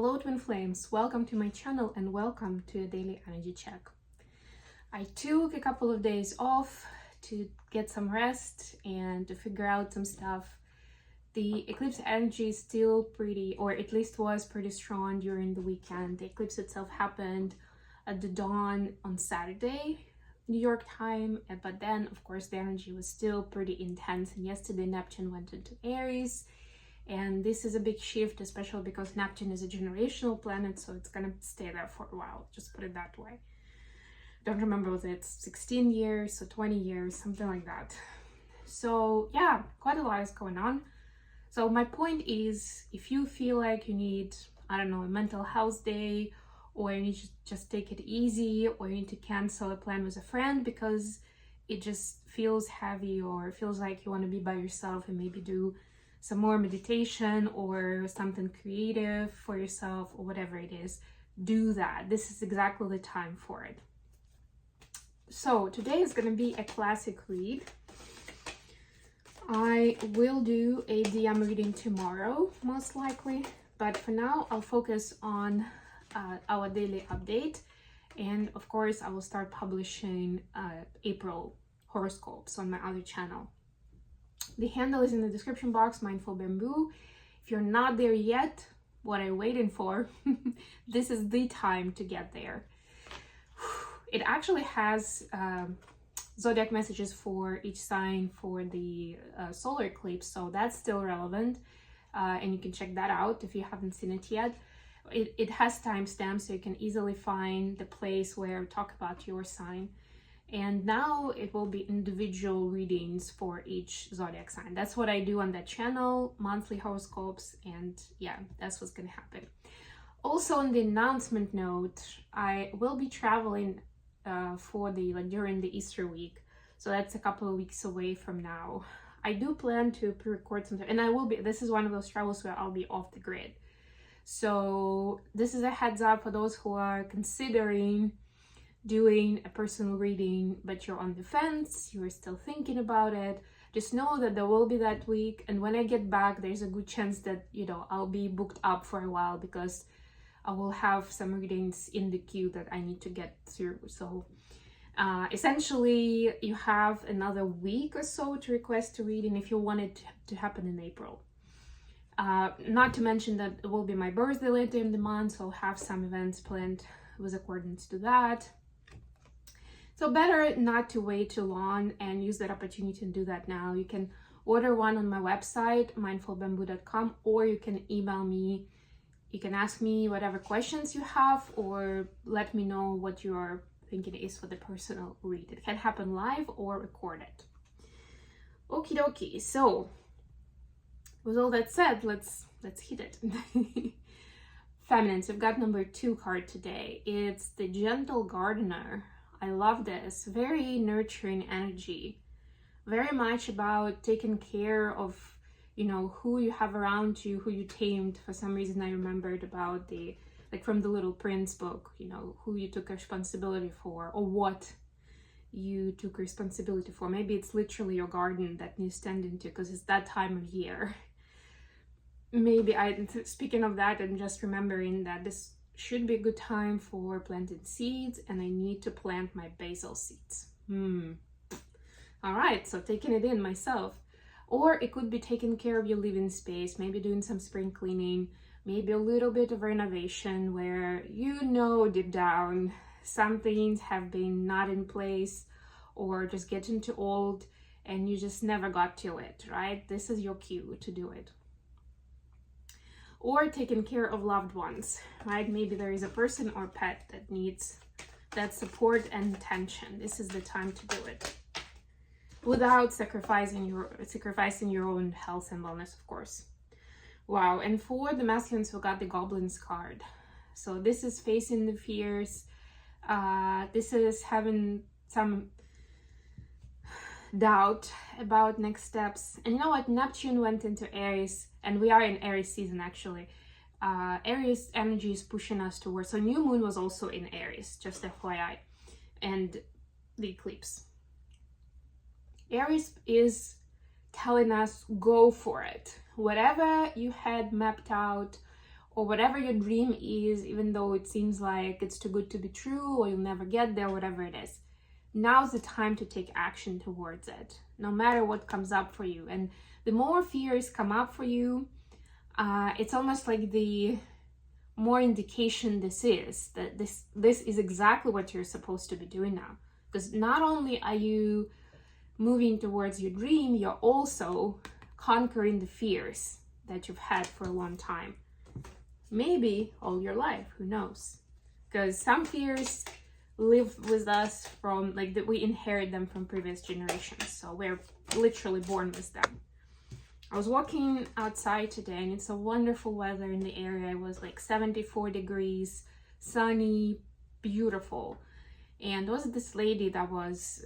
Hello twin flames, welcome to my channel and welcome to a daily energy check. I took a couple of days off to get some rest and to figure out some stuff. The eclipse energy is still pretty, or at least was pretty strong during the weekend. The eclipse itself happened at the dawn on Saturday, New York time, but then of course the energy was still pretty intense, and yesterday Neptune went into Aries. And this is a big shift, especially because Neptune is a generational planet, so it's gonna stay there for a while, just put it that way. Don't remember whether it's 16 years or 20 years, something like that. So yeah, quite a lot is going on. So my point is, if you feel like you need, I don't know, a mental health day, or you need to just take it easy, or you need to cancel a plan with a friend because it just feels heavy, or feels like you want to be by yourself and maybe do some more meditation or something creative for yourself or whatever it is, do that. This is exactly the time for it. So today is going to be a classic read. I will do a DM reading tomorrow, most likely, but for now I'll focus on our daily update, and of course I will start publishing April horoscopes on my other channel. The handle is in the description box, Mindful Bamboo. If you're not there yet, what are you waiting for? This is the time to get there. It actually has zodiac messages for each sign for the solar eclipse, so that's still relevant, and you can check that out if you haven't seen it yet. It has timestamps, so you can easily find the place where I talk about your sign. And now it will be individual readings for each zodiac sign. That's what I do on that channel, monthly horoscopes, and yeah, that's what's gonna happen. Also, on the announcement note, I will be traveling during the Easter week, so that's a couple of weeks away from now. I do plan to pre-record some, and this is one of those travels where I'll be off the grid. So this is a heads up for those who are considering doing a personal reading, but you're on the fence, you're still thinking about it. Just know that there will be that week, and when I get back, there's a good chance that, you know, I'll be booked up for a while because I will have some readings in the queue that I need to get through. So essentially you have another week or so to request a reading if you want it to happen in April. Not to mention that it will be my birthday later in the month, so I'll have some events planned with accordance to that. So better not to wait too long and use that opportunity to do that now. You can order one on my website, mindfulbamboo.com, or you can email me. You can ask me whatever questions you have, or let me know what you're thinking is for the personal read. It can happen live or recorded. Okie dokie. So with all that said, let's hit it. Feminines, we've got number 2 card today. It's the Gentle Gardener. I love this. Very nurturing energy. Very much about taking care of, you know, who you have around you, who you tamed. For some reason I remembered about from the Little Prince book, you know, who you took responsibility for, or what you took responsibility for. Maybe it's literally your garden that needs tending to, because it's that time of year. Maybe speaking of that, I'm just remembering that this should be a good time for planting seeds, and I need to plant my basil seeds. All right, so taking it in myself. Or it could be taking care of your living space, maybe doing some spring cleaning, maybe a little bit of renovation where you know deep down some things have been not in place or just getting too old and you just never got to it, right? This is your cue to do it. Or taking care of loved ones, right? Maybe there is a person or pet that needs that support and attention. This is the time to do it without sacrificing your own health and wellness, of course. Wow. And for the masculines, we got the Goblins card. So this is facing the fears. This is having some doubt about next steps. And you know what? Neptune went into Aries, and we are in Aries season actually. Aries energy is pushing us towards, so new moon was also in Aries, just FYI, and the eclipse. Aries is telling us, go for it. Whatever you had mapped out or whatever your dream is, even though it seems like it's too good to be true or you'll never get there, whatever it is. Now's the time to take action towards it, no matter what comes up for you. And the more fears come up for you, it's almost like the more indication this is that this is exactly what you're supposed to be doing now. Because not only are you moving towards your dream, you're also conquering the fears that you've had for a long time. Maybe all your life, who knows? Because some fears live with us from, like, that we inherit them from previous generations. So we're literally born with them. I was walking outside today and it's a wonderful weather in the area. It was like 74 degrees, sunny, beautiful. And there was this lady that was,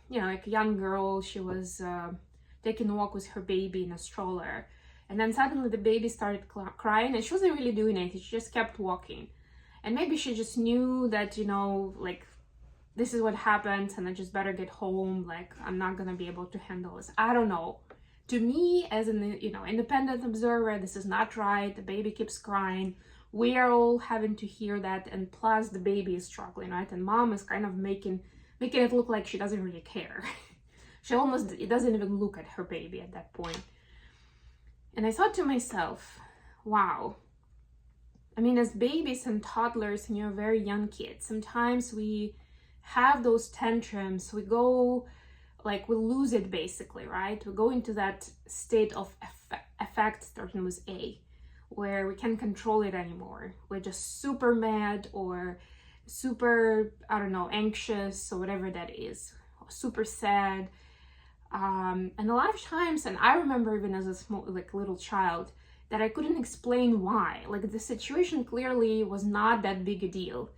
like a young girl. She was taking a walk with her baby in a stroller. And then suddenly the baby started crying and she wasn't really doing anything. She just kept walking. And maybe she just knew that, like, this is what happens and I just better get home. Like, I'm not going to be able to handle this. I don't know. To me, as an, independent observer, this is not right. The baby keeps crying. We are all having to hear that. And plus the baby is struggling, right? And mom is kind of making it look like she doesn't really care. It doesn't even look at her baby at that point. And I thought to myself, wow. I mean, as babies and toddlers and very young kids, sometimes we have those tantrums. We go, like, we lose it basically, right? We go into that state of affect starting with A, where we can't control it anymore. We're just super mad or super, anxious or whatever that is, or super sad. And a lot of times, and I remember even as a little child, that I couldn't explain why. Like, the situation clearly was not that big a deal,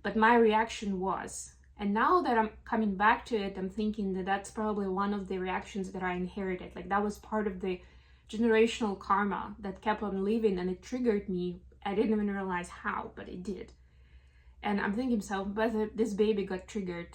but my reaction was. And now that I'm coming back to it, I'm thinking that that's probably one of the reactions that I inherited. Like, that was part of the generational karma that kept on living, and it triggered me. I didn't even realize how, but it did. And I'm thinking to myself, whether this baby got triggered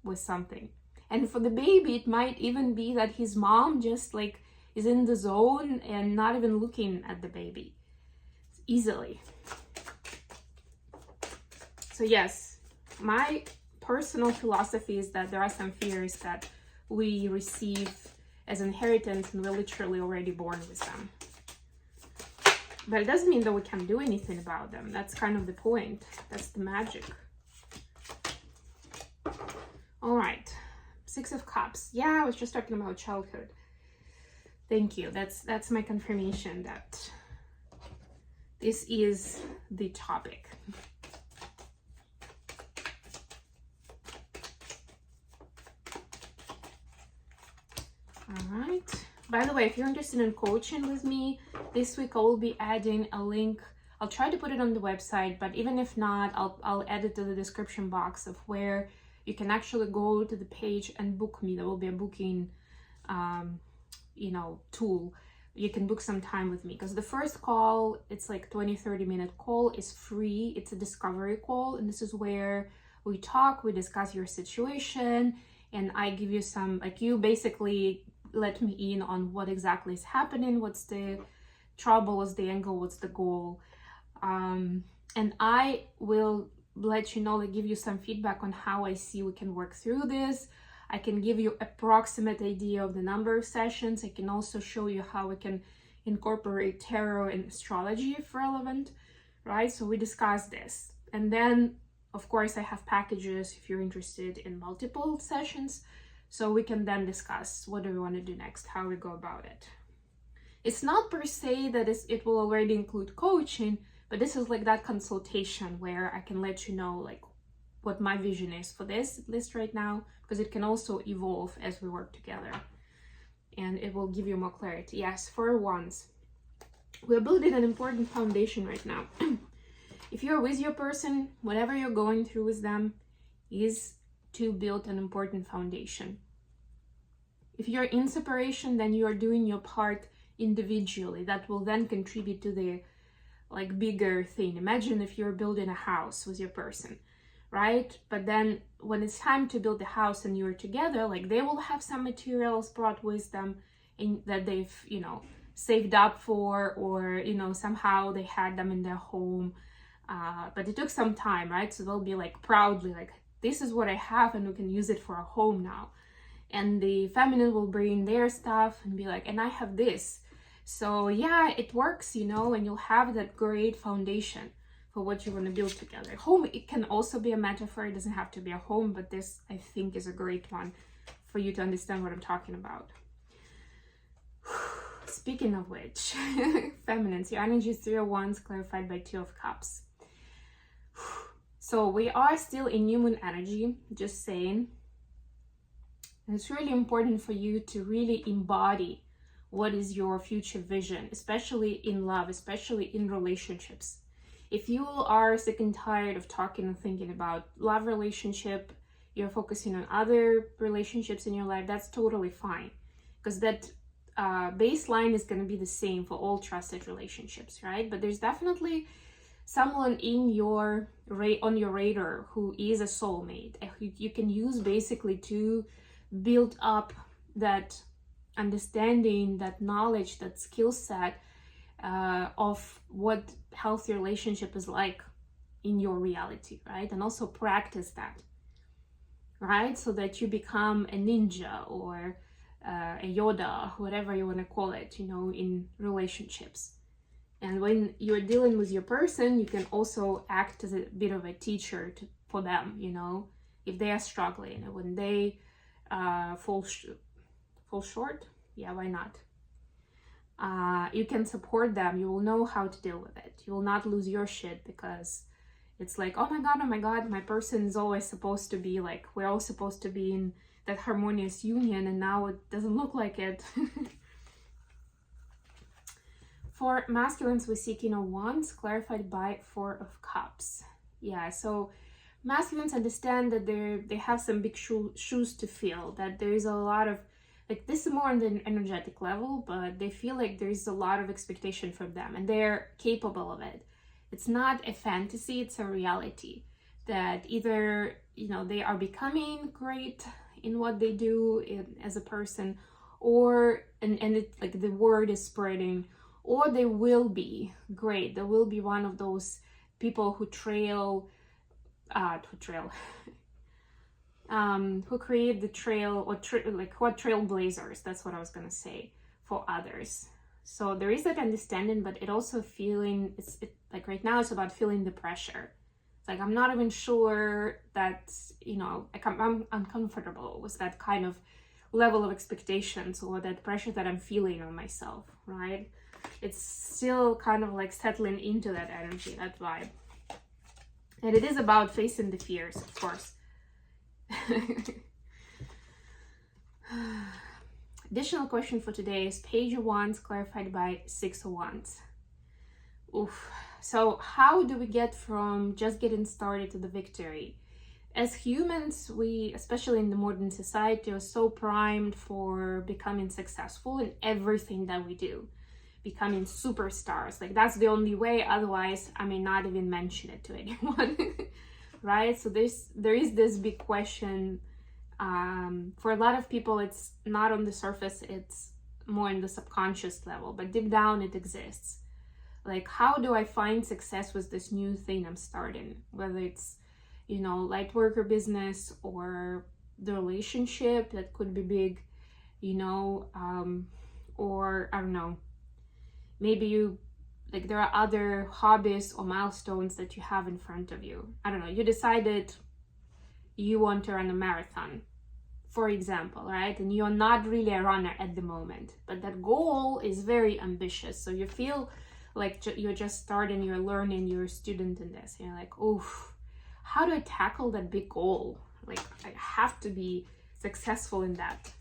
with something. And for the baby, it might even be that his mom just, like, is in the zone and not even looking at the baby easily. So yes, my personal philosophy is that there are some fears that we receive as inheritance and we're literally already born with them. But it doesn't mean that we can't do anything about them. That's kind of the point. That's the magic. All right. 6 of Cups. Yeah, I was just talking about childhood. Thank you. That's my confirmation that this is the topic. All right. By the way, if you're interested in coaching with me, this week I will be adding a link. I'll try to put it on the website, but even if not, I'll add it to the description box of where you can actually go to the page and book me. There will be a booking tool. You can book some time with me, because the first call, it's like 20-30 minute call, is free. It's a discovery call, and this is where we talk, we discuss your situation, and I give you some, like, you basically let me in on what exactly is happening, what's the trouble, what's the angle, what's the goal, and I will let you know, like, give you some feedback on how I see we can work through this. I can give you approximate idea of the number of sessions. I can also show you how we can incorporate tarot and astrology if relevant, right? So we discuss this. And then, of course, I have packages if you're interested in multiple sessions. So we can then discuss what do we want to do next, how we go about it. It's not per se that it will already include coaching, but this is like that consultation where I can let you know, like, what my vision is for this list right now, because it can also evolve as we work together and it will give you more clarity. Yes, for once, we're building an important foundation right now. If you're with your person, whatever you're going through with them is to build an important foundation. If you're in separation, then you are doing your part individually. That will then contribute to the, like, bigger thing. Imagine if you're building a house with your person, right? But then when it's time to build the house and you're together, like, they will have some materials brought with them and that they've, saved up for, or, you know, somehow they had them in their home. But it took some time, right? So they'll be like proudly like, this is what I have and we can use it for a home now. And the feminine will bring their stuff and be like, and I have this. So yeah, it works, you know, and you'll have that great foundation for what you want to build together. Home, it can also be a metaphor. It doesn't have to be a home, but this, I think, is a great one for you to understand what I'm talking about. Speaking of which, feminines, your energy is 3 of Wands clarified by 2 of Cups. So we are still in new moon energy, just saying. And it's really important for you to really embody what is your future vision, especially in love, especially in relationships. If you are sick and tired of talking and thinking about love relationship, you're focusing on other relationships in your life, that's totally fine. Because that baseline is going to be the same for all trusted relationships, right? But there's definitely someone in your on your radar who is a soulmate, you can use basically to build up that understanding, that knowledge, that skill set of what healthy relationship is like in your reality, right? And also practice that, right? So that you become a ninja or a Yoda, whatever you want to call it, you know, in relationships. And when you're dealing with your person, you can also act as a bit of a teacher for them, you know, if they are struggling, and when they fall short, yeah, why not? You can support them. You will know how to deal with it. You will not lose your shit because it's like, oh my god, my person is always supposed to be like, we're all supposed to be in that harmonious union, and now it doesn't look like it. For masculines, we see King of Wands clarified by 4 of Cups. Yeah, so masculines understand that they have some big shoes to fill, that there is a lot of, like, this is more on the energetic level, but they feel like there is a lot of expectation from them and they're capable of it. It's not a fantasy, it's a reality that either, you know, they are becoming great in what they do as a person, or, and it, like, the word is spreading, or they will be great. They will be one of those people who who create the trail, or like what trailblazers, that's what I was gonna say, for others. So there is that understanding, but it also feeling, like right now it's about feeling the pressure. It's like, I'm not even sure that, you know, like I'm uncomfortable with that kind of level of expectations or that pressure that I'm feeling on myself, right? It's still kind of like settling into that energy, that vibe. And it is about facing the fears, of course. Additional question for today is Page of Wands clarified by 6 of Wands. Oof. So how do we get from just getting started to the victory? As humans, we, especially in the modern society, are so primed for becoming successful in everything that we do, becoming superstars. Like, that's the only way, otherwise I may not even mention it to anyone. Right? So there is this big question. For a lot of people, it's not on the surface, it's more in the subconscious level, but deep down it exists. Like, how do I find success with this new thing I'm starting? Whether it's, you know, light worker business or the relationship that could be big, you know, or I don't know, maybe you, like, there are other hobbies or milestones that you have in front of you. I don't know, you decided you want to run a marathon, for example, right? And you're not really a runner at the moment, but that goal is very ambitious. So you feel like you're just starting, you're learning, you're a student in this. And you're like, oof, how do I tackle that big goal? Like, I have to be successful in that.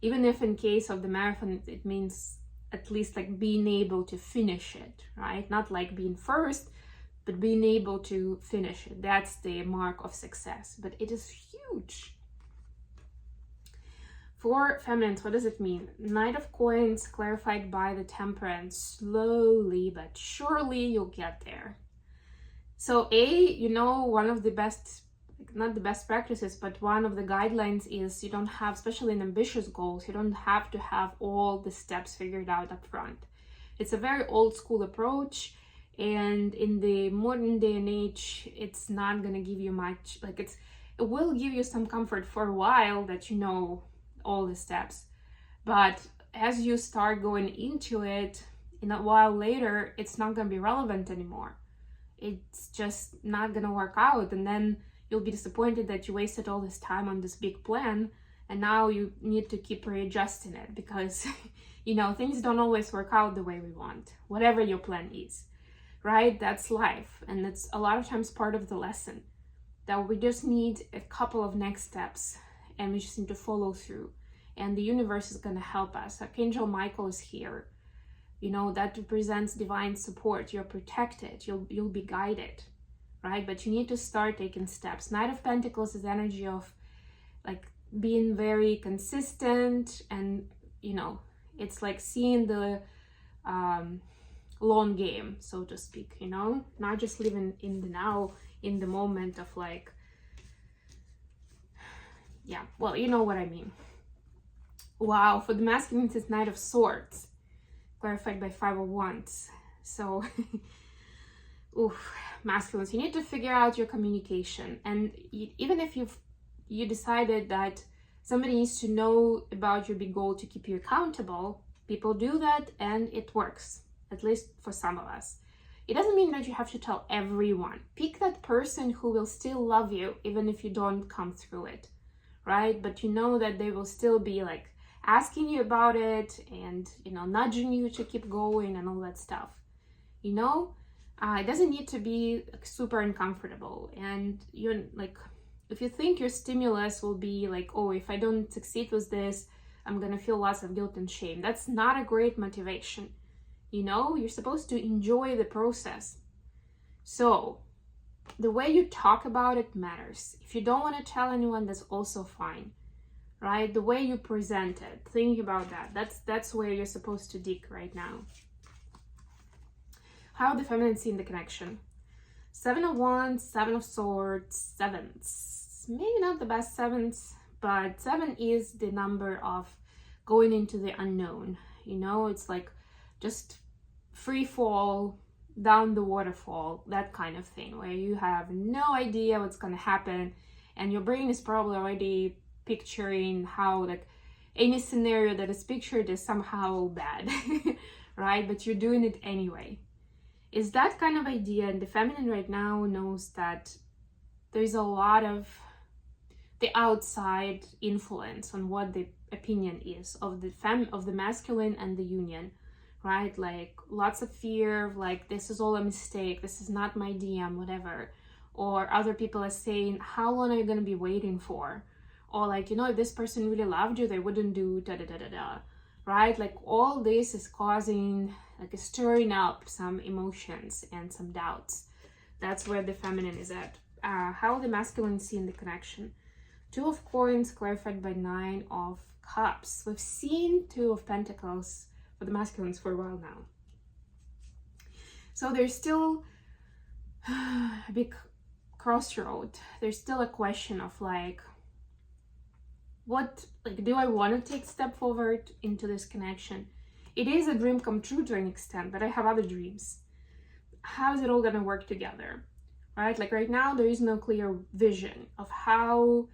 Even if in case of the marathon, it means at least like being able to finish it, right? Not like being first, but being able to finish it. That's the mark of success, but it is huge. For feminines, what does it mean? Knight of Coins clarified by the Temperance. Slowly but surely you'll get there. So you know, one of the best like not the best practices, but one of the guidelines is you don't have, especially in ambitious goals, you don't have to have all the steps figured out up front. It's a very old school approach, and in the modern day and age, it's not gonna give you much. Like it will give you some comfort for a while that you know all the steps, but as you start going into it, in a while later, it's not gonna be relevant anymore. It's just not gonna work out, and then you'll be disappointed that you wasted all this time on this big plan, and now you need to keep readjusting it because you know, things don't always work out the way we want, whatever your plan is, right? That's life, and it's a lot of times part of the lesson that we just need a couple of next steps, and we just need to follow through, and the universe is gonna help us. Archangel Michael is here. You know, that represents divine support. You're protected, you'll be guided, right? But you need to start taking steps. Knight of Pentacles is energy of like being very consistent, and you know, it's like seeing the long game, so to speak, you know, not just living in the now, in the moment of like, yeah, well, you know what I mean. Wow, for the masculine, it's Knight of Swords, clarified by 5 of Wands. So, oof, masculines, you need to figure out your communication. And even if you decided that somebody needs to know about your big goal to keep you accountable, people do that and it works, at least for some of us. It doesn't mean that you have to tell everyone. Pick that person who will still love you even if you don't come through it, right? But you know that they will still be like asking you about it and, you know, nudging you to keep going and all that stuff. You know, it doesn't need to be like, super uncomfortable. And you're like, if you think your stimulus will be like, oh, if I don't succeed with this, I'm gonna feel lots of guilt and shame. That's not a great motivation. You know, you're supposed to enjoy the process. So the way you talk about it matters. If you don't want to tell anyone, that's also fine, right? The way you present it, think about that. That's where you're supposed to dig right now. How the feminine see in the connection. 7 of Wands, 7 of Swords, sevens. Maybe not the best sevens, but 7 is the number of going into the unknown. You know, it's like just free fall down the waterfall, that kind of thing, where you have no idea what's going to happen, and your brain is probably already picturing how like any scenario that is pictured is somehow bad, right? But you're doing it anyway. Is that kind of idea, and the feminine right now knows that there's a lot of the outside influence on what the opinion is of the masculine and the union, right? Like lots of fear, like this is all a mistake, this is not my DM, whatever. Or other people are saying, how long are you going to be waiting for? Or like, you know, if this person really loved you, they wouldn't do da-da-da-da-da, right? Like all this is causing, like stirring up some emotions and some doubts. That's where the feminine is at. How the masculine see in the connection. 2 of Coins clarified by 9 of Cups. We've seen 2 of Pentacles for the masculines for a while now. So there's still a big crossroad. There's still a question of like, what, like, do I want to take a step forward into this connection? It is a dream come true to an extent, but I have other dreams. How is it all going to work together, right? Like right now, there is no clear vision of how,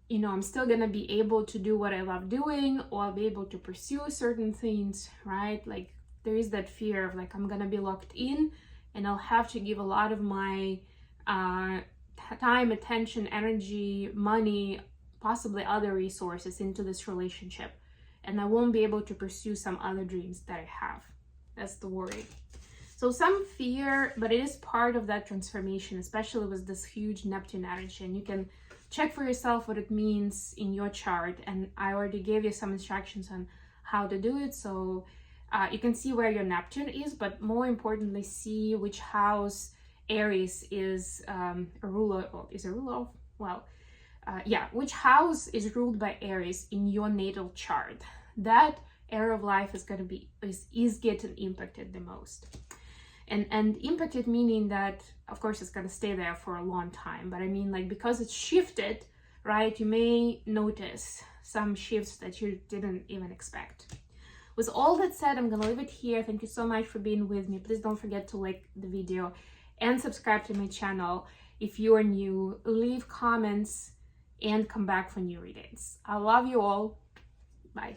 you know, I'm still going to be able to do what I love doing, or I'll be able to pursue certain things, right? Like there is that fear of like, I'm going to be locked in and I'll have to give a lot of my time, attention, energy, money, possibly other resources into this relationship, and I won't be able to pursue some other dreams that I have. That's the worry. So some fear, but it is part of that transformation, especially with this huge Neptune energy, and you can check for yourself what it means in your chart, and I already gave you some instructions on how to do it, so you can see where your Neptune is, but more importantly, see which house Aries is a ruler of. Which house is ruled by Aries in your natal chart. That area of life is going to be is getting impacted the most. And impacted meaning that, of course, it's going to stay there for a long time. But I mean, like, because it's shifted, right, you may notice some shifts that you didn't even expect. With all that said, I'm going to leave it here. Thank you so much for being with me. Please don't forget to like the video and subscribe to my channel if you are new. Leave comments and come back for new readings. I love you all. Bye.